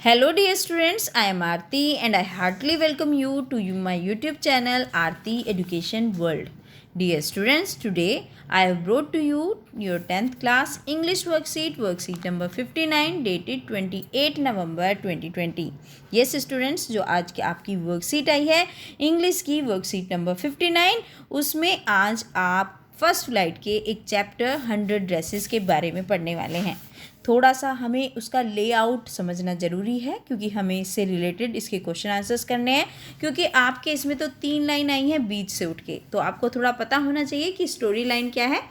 Hello dear students, I am Aarti and I heartily welcome you to my YouTube channel Aarti Education World. Dear students, today I have brought to you your 10th class English worksheet number 59 dated 28 November 2020. Yes students, जो आज की आपकी worksheet आई है English की worksheet number 59, उसमें आज आप first flight के एक चैप्टर 100 ड्रेसेस के बारे में पढ़ने वाले हैं। थोड़ा सा हमें उसका लेआउट समझना ज़रूरी है क्योंकि हमें इससे रिलेटेड इसके क्वेश्चन आंसर्स करने हैं, क्योंकि आपके इसमें तो 3 लाइन आई हैं बीच से उठ के, तो आपको थोड़ा पता होना चाहिए कि स्टोरी लाइन क्या है।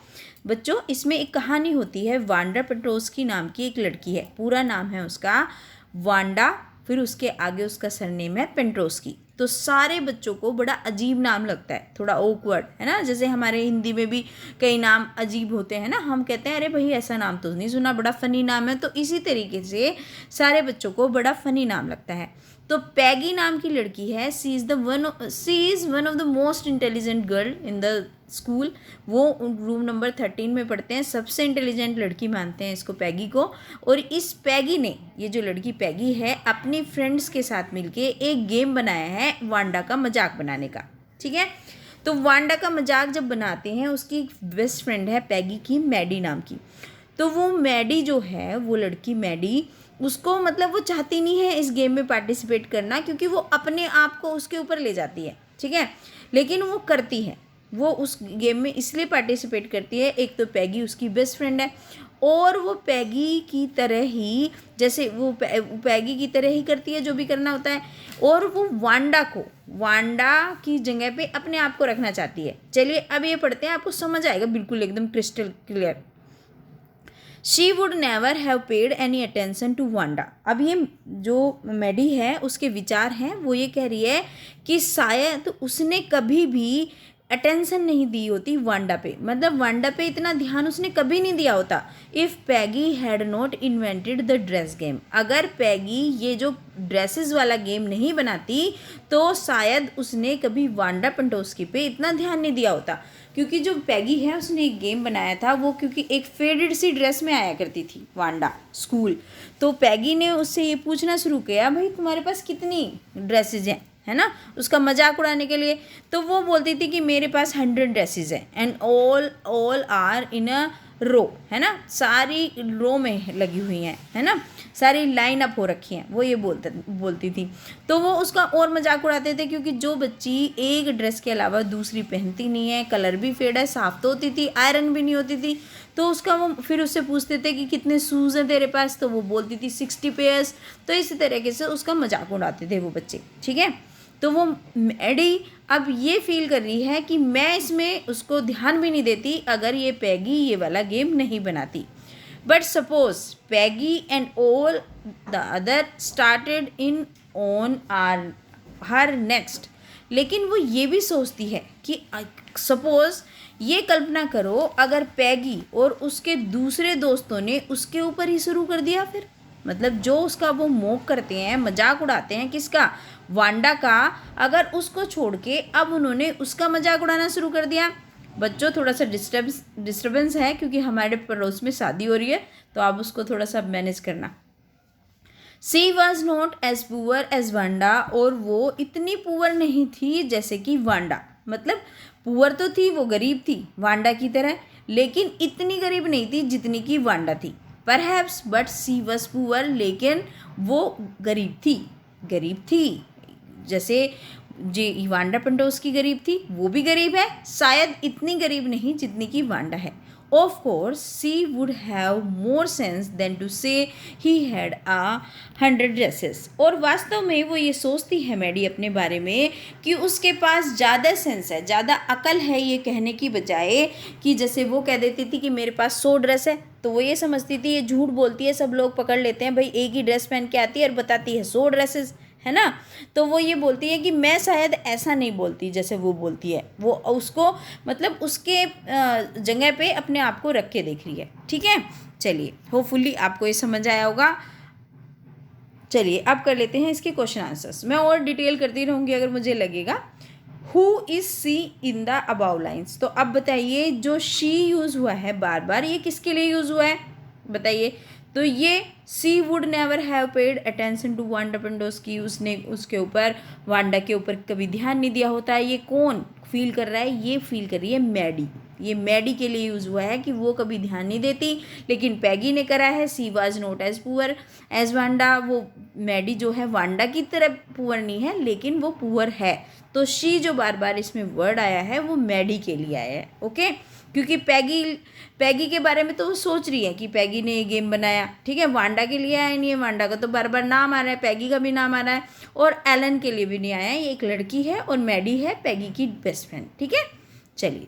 बच्चों, इसमें एक कहानी होती है। वांडा पेट्रोस्की नाम की एक लड़की है, पूरा नाम है उसका वांडा, फिर उसके आगे उसका सरनेम है पेट्रोस्की। तो सारे बच्चों को बड़ा अजीब नाम लगता है, थोड़ा ऑकवर्ड है ना। जैसे हमारे हिंदी में भी कई नाम अजीब होते हैं ना, हम कहते हैं अरे भाई ऐसा नाम तो नहीं सुना, बड़ा फ़नी नाम है। तो इसी तरीके से सारे बच्चों को बड़ा फ़नी नाम लगता है। तो पैगी नाम की लड़की है, she is one of the most intelligent girl in the school. वो रूम नंबर 13 में पढ़ते हैं, सबसे इंटेलिजेंट लड़की मानते हैं इसको, पैगी को। और इस पैगी ने, ये जो लड़की पैगी है, अपनी फ्रेंड्स के साथ मिलके एक गेम बनाया है वांडा का मजाक बनाने का। ठीक है, तो वांडा का मजाक जब बनाते हैं, उसकी बेस्ट फ्रेंड है पैगी की, मैडी नाम की। तो वो मैडी जो है, वो लड़की मैडी, उसको मतलब वो चाहती नहीं है इस गेम में पार्टिसिपेट करना, क्योंकि वो अपने आप को उसके ऊपर ले जाती है। ठीक है, लेकिन वो करती है, वो उस गेम में इसलिए पार्टिसिपेट करती है। एक तो पैगी उसकी बेस्ट फ्रेंड है और वो पैगी की तरह ही, जैसे वो पैगी की तरह ही करती है जो भी करना होता है, और वो वांडा की जगह पे अपने आप को रखना चाहती है। चलिए अब ये पढ़ते हैं, आपको समझ आएगा बिल्कुल एकदम crystal clear. She would never have paid any attention to Wanda. अब ये जो मैडी है उसके विचार हैं, वो ये कह रही है कि शायद उसने कभी भी अटेंशन नहीं दी होती वांडा पे, मतलब वांडा पे इतना ध्यान उसने कभी नहीं दिया होता। If Peggy had not invented the dress game, अगर पैगी ये जो ड्रेसेस वाला गेम नहीं बनाती तो शायद उसने कभी वांडा पेट्रोस्की पे इतना ध्यान नहीं दिया होता। क्योंकि जो पैगी है उसने एक गेम बनाया था, वो क्योंकि एक फेडेड सी ड्रेस में आया करती थी वांडा स्कूल, तो पैगी ने उससे ये पूछना शुरू किया, भाई तुम्हारे पास कितनी ड्रेसेस हैं, है ना, उसका मजाक उड़ाने के लिए। तो वो बोलती थी कि मेरे पास 100 ड्रेसेस हैं एंड ऑल आर इन अ रो, है ना, सारी रो में लगी हुई हैं, है ना, सारी लाइन अप हो रखी हैं, वो ये बोलती थी। तो वो उसका और मजाक उड़ाते थे, क्योंकि जो बच्ची एक ड्रेस के अलावा दूसरी पहनती नहीं है, कलर भी फेड है, साफ तो होती थी, आयरन भी नहीं होती थी, तो उसका वो फिर उससे पूछते थे कि कितने शूज़ हैं तेरे पास, तो वो बोलती थी 60 पेयर्स। तो इसी तरीके से उसका मजाक उड़ाते थे वो बच्चे। ठीक है, तो वो मैडी अब ये फील कर रही है कि मैं इसमें उसको ध्यान भी नहीं देती अगर ये पैगी ये वाला गेम नहीं बनाती। But suppose Peggy and all the other started in on her हर नेक्स्ट, लेकिन वो ये भी सोचती है कि सपोज ये कल्पना करो अगर पैगी और उसके दूसरे दोस्तों ने उसके ऊपर ही शुरू कर दिया, फिर मतलब जो उसका वो मोक करते हैं, मजाक उड़ाते हैं, किसका, वांडा का, अगर उसको छोड़ के अब उन्होंने उसका मजाक उड़ाना शुरू कर दिया। बच्चों थोड़ा सा डिस्टर्बेंस है क्योंकि हमारे पड़ोस में शादी हो रही है, तो आप उसको थोड़ा सा मैनेज करना। She was not as poor as Wanda, और वो इतनी पुअर नहीं थी जैसे कि वांडा, मतलब पुअर तो थी, वो गरीब थी वांडा की तरह, लेकिन इतनी गरीब नहीं थी जितनी की वांडा थी। Perhaps but she was poor, लेकिन वो गरीब थी जैसे जी वांडा पेट्रोस्की गरीब थी, वो भी गरीब है, शायद इतनी गरीब नहीं जितनी की वांडा है। Of course she would have more sense than to say he had 100 dresses, और वास्तव में वो ये सोचती है मैडी अपने बारे में कि उसके पास ज़्यादा सेंस है, ज़्यादा अकल है, ये कहने की बजाय कि जैसे वो कह देती थी कि मेरे पास 100 ड्रेस है, तो वो ये समझती थी ये झूठ बोलती है, सब लोग पकड़ लेते हैं, भाई एक ही ड्रेस पहन के आती है और बताती है 100 ड्रेसेस, है ना। तो वो ये बोलती है कि मैं शायद ऐसा नहीं बोलती जैसे वो बोलती है, वो उसको मतलब उसके जगह पे अपने आप को रख के देख रही है। ठीक है, चलिए होपफुली आपको ये समझ आया होगा। चलिए अब कर लेते हैं इसके क्वेश्चन आंसर्स, मैं और डिटेल करती रहूँगी अगर मुझे लगेगा। Who is she in the above lines, तो अब बताइए जो शी यूज़ हुआ है बार बार, ये किसके लिए यूज़ हुआ है बताइए। तो ये she would never have paid attention to Wanda Petronski, उसने उसके ऊपर वांडा के ऊपर कभी ध्यान नहीं दिया होता है। ये कौन फील कर रहा है? ये फील कर रही है मैडी। ये मैडी के लिए यूज़ हुआ है कि वो कभी ध्यान नहीं देती, लेकिन पैगी ने करा है she was not as poor as Wanda. वो मैडी जो है वांडा की तरह पुअर नहीं है, लेकिन वो पुअर है। तो शी जो बार बार इसमें वर्ड आया है वो मैडी के लिए आया है। ओके, क्योंकि पैगी के बारे में तो वो सोच रही है कि पैगी ने ये गेम बनाया, ठीक है। वांडा के लिए आया नहीं है, वांडा का तो बार बार नाम आ रहा है, पैगी का भी नाम आ रहा है, और एलन के लिए भी नहीं आया है। ये एक लड़की है और मैडी है पैगी की बेस्ट फ्रेंड, ठीक है। चलिए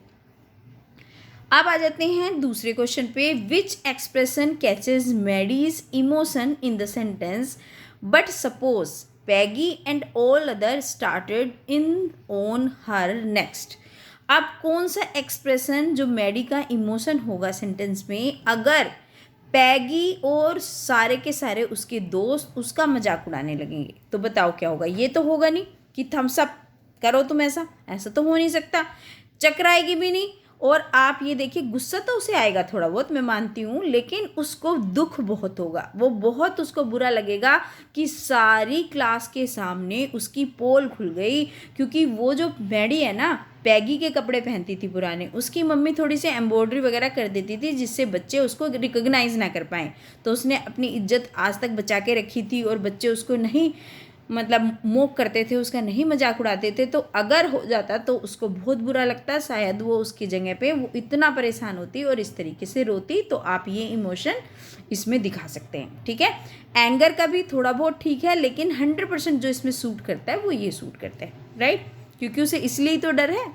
अब आ जाते हैं दूसरे क्वेश्चन पे। Which expression catches Maddie's emotion in the sentence but suppose Peggy and all other started in on her next. अब कौन सा एक्सप्रेशन जो मैडी का इमोशन होगा सेंटेंस में, अगर पैगी और सारे के सारे उसके दोस्त उसका मजाक उड़ाने लगेंगे, तो बताओ क्या होगा? ये तो होगा नहीं कि थम्स अप करो तुम, ऐसा तो हो नहीं सकता। चकराएगी भी नहीं, और आप ये देखिए गुस्सा तो उसे आएगा थोड़ा बहुत, मैं मानती हूँ, लेकिन उसको दुख बहुत होगा। वो बहुत उसको बुरा लगेगा कि सारी क्लास के सामने उसकी पोल खुल गई, क्योंकि वो जो मैडी है ना, पैगी के कपड़े पहनती थी पुराने, उसकी मम्मी थोड़ी सी एम्ब्रॉयडरी वगैरह कर देती थी जिससे बच्चे उसको रिकॉग्नाइज ना कर पाएँ। तो उसने अपनी इज्जत आज तक बचा के रखी थी, और बच्चे उसको नहीं मतलब मोक करते थे, उसका नहीं मजाक उड़ाते थे। तो अगर हो जाता तो उसको बहुत बुरा लगता, शायद वो उसकी जगह पे वो इतना परेशान होती और इस तरीके से रोती। तो आप ये इमोशन इसमें दिखा सकते हैं, ठीक है। एंगर का भी थोड़ा बहुत ठीक है, लेकिन 100% जो इसमें सूट करता है वो ये सूट करता है, राइट, क्योंकि उसे इसलिए तो डर है।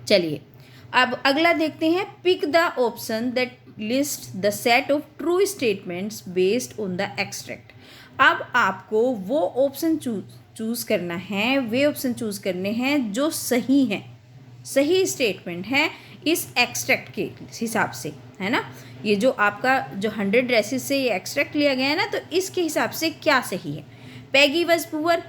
चलिए अब अगला देखते हैं। Pick the option that list the set of true statements based on the extract. अब आपको वो ऑप्शन चूज़ करना है, वे ऑप्शन चूज़ करने हैं जो सही हैं, सही स्टेटमेंट है इस एक्सट्रैक्ट के हिसाब से, है ना। ये जो आपका जो 100 ड्रेसेस से ये एक्सट्रैक्ट लिया गया है ना, तो इसके हिसाब से क्या सही है? Peggy was poor,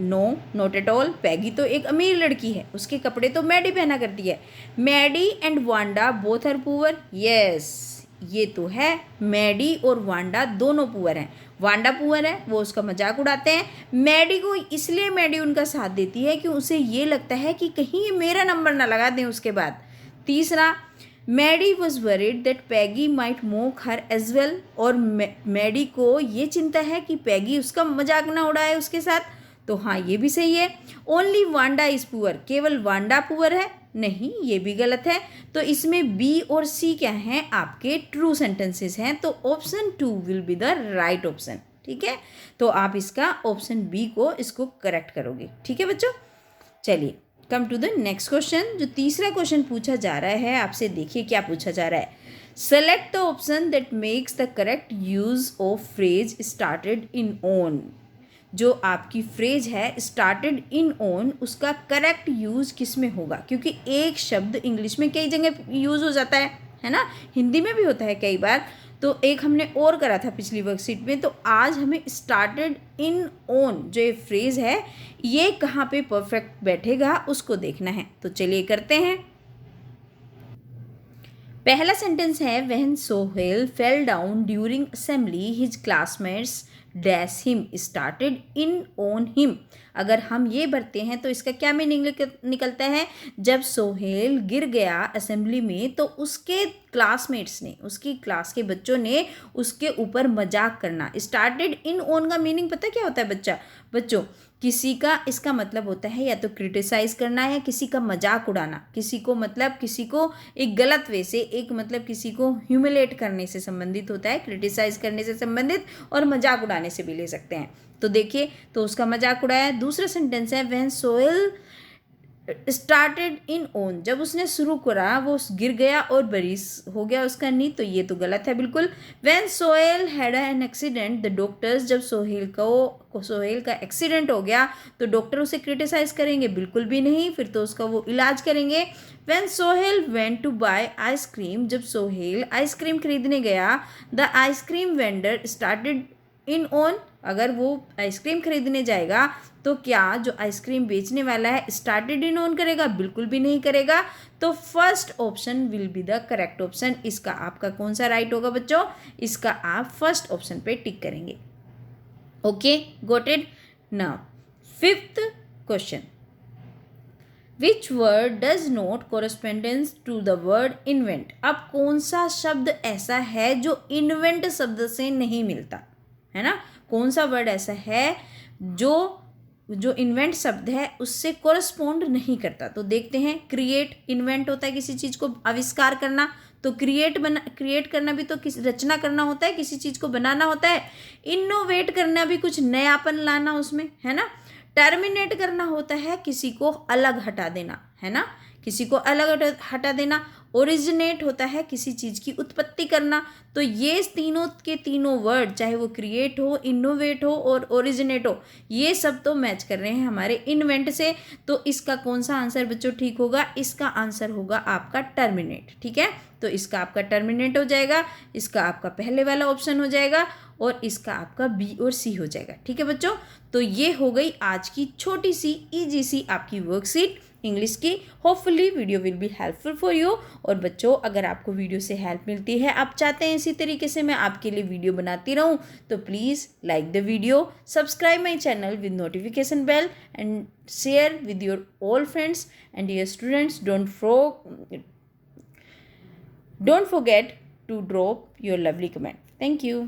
no not at all. Peggy तो एक अमीर लड़की है, उसके कपड़े तो मैडी पहना करती है। Maddie and Wanda both are poor, yes, ये तो है, मैडी और वांडा दोनों पुअर हैं। वांडा पुअर है, वो उसका मजाक उड़ाते हैं। मैडी को इसलिए मैडी उनका साथ देती है कि उसे ये लगता है कि कहीं ये मेरा नंबर ना लगा दें उसके बाद। तीसरा, Maddie was worried that Peggy might mock her as well, और मैडी को ये चिंता है कि पैगी उसका मजाक ना उड़ाए उसके साथ। तो हाँ, ये भी सही है। ओनली वांडा इज पुअर, केवल वांडा पुअर है, नहीं, ये भी गलत है। तो इसमें बी और सी क्या हैं? आपके ट्रू सेंटेंसेस हैं। तो option 2 will be the right option, ठीक है। तो आप इसका ऑप्शन बी को इसको करेक्ट करोगे, ठीक है बच्चों। चलिए come to the next question. जो तीसरा क्वेश्चन पूछा जा रहा है आपसे, देखिए क्या पूछा जा रहा है। Select the option that makes the correct use of phrase started in on. जो आपकी फ्रेज है स्टार्टेड इन ऑन, उसका करेक्ट यूज़ किस में होगा? क्योंकि एक शब्द इंग्लिश में कई जगह यूज़ हो जाता है ना, हिंदी में भी होता है कई बार। तो एक हमने और करा था पिछली वर्कशीट में, तो आज हमें स्टार्टेड इन ऑन जो ये फ्रेज है ये कहाँ पे परफेक्ट बैठेगा उसको देखना है। तो चलिए करते हैं। पहला सेंटेंस है, when Sohail fell down during assembly his classmates dash him started in on him. अगर हम ये भरते हैं तो इसका क्या मीनिंग निकलता है? जब सोहेल गिर गया असेंबली में तो उसके क्लासमेट्स ने, उसकी क्लास के बच्चों ने उसके ऊपर मजाक करना। स्टार्टेड इन ऑन का मीनिंग पता क्या होता है बच्चों? किसी का, इसका मतलब होता है या तो क्रिटिसाइज करना या किसी का मजाक उड़ाना। किसी को एक गलत वे से, एक मतलब किसी को ह्यूमिलेट करने से संबंधित होता है, क्रिटिसाइज करने से संबंधित, और मजाक उड़ाने से भी ले सकते हैं। तो देखिए, तो उसका मजाक उड़ाया। दूसरा सेंटेंस है, when Sohail started in on, जब उसने शुरू करा वो गिर गया और बरिस हो गया उसका नी, तो ये तो गलत है बिल्कुल। When Sohail had an accident the doctors, जब सोहेल का एक्सीडेंट हो गया तो डॉक्टर उसे क्रिटिसाइज करेंगे? बिल्कुल भी नहीं, फिर तो उसका वो इलाज करेंगे। When Sohail went to buy ice cream, जब सोहेल आइसक्रीम खरीदने गया the ice cream vendor started in on, अगर वो आइसक्रीम खरीदने जाएगा तो क्या जो आइसक्रीम बेचने वाला है स्टार्टेड इन ओन करेगा? बिल्कुल भी नहीं करेगा। तो first option will be the correct option. इसका आपका कौन सा राइट होगा बच्चों? इसका आप फर्स्ट ऑप्शन पे टिक करेंगे। Okay, got it. Now fifth question, which word does not correspondence to the word invent? अब कौन सा शब्द ऐसा है जो इन्वेंट शब्द से नहीं मिलता है ना? कौन सा वर्ड ऐसा है जो जो इन्वेंट शब्द है उससे कोरस्पोंड नहीं करता? तो देखते हैं। क्रिएट, इन्वेंट होता है किसी चीज़ को आविष्कार करना, तो क्रिएट करना भी तो किसी रचना करना होता है, किसी चीज़ को बनाना होता है। इनोवेट करना भी कुछ नयापन लाना उसमें, है ना? टर्मिनेट करना होता है किसी को अलग हटा देना, है ना? किसी को अलग हटा देना। ओरिजिनेट होता है किसी चीज़ की उत्पत्ति करना। तो ये तीनों के तीनों वर्ड, चाहे वो क्रिएट हो, इनोवेट हो और ओरिजिनेट हो, ये सब तो मैच कर रहे हैं हमारे इन्वेंट से। तो इसका कौन सा आंसर बच्चों ठीक होगा? इसका आंसर होगा आपका टर्मिनेट। ठीक है, तो इसका आपका टर्मिनेट हो जाएगा, इसका आपका पहले वाला ऑप्शन हो जाएगा और इसका आपका बी और सी हो जाएगा। ठीक है बच्चों, तो ये हो गई आज की छोटी सी इजी सी आपकी वर्कशीट इंग्लिश की। Hopefully video will be helpful for you. और बच्चों, अगर आपको वीडियो से हेल्प मिलती है, आप चाहते हैं इसी तरीके से मैं आपके लिए वीडियो बनाती रहूं, तो please like the video, subscribe my channel with notification bell and share with your all friends and dear students. Don't forget to drop your lovely comment. Thank you.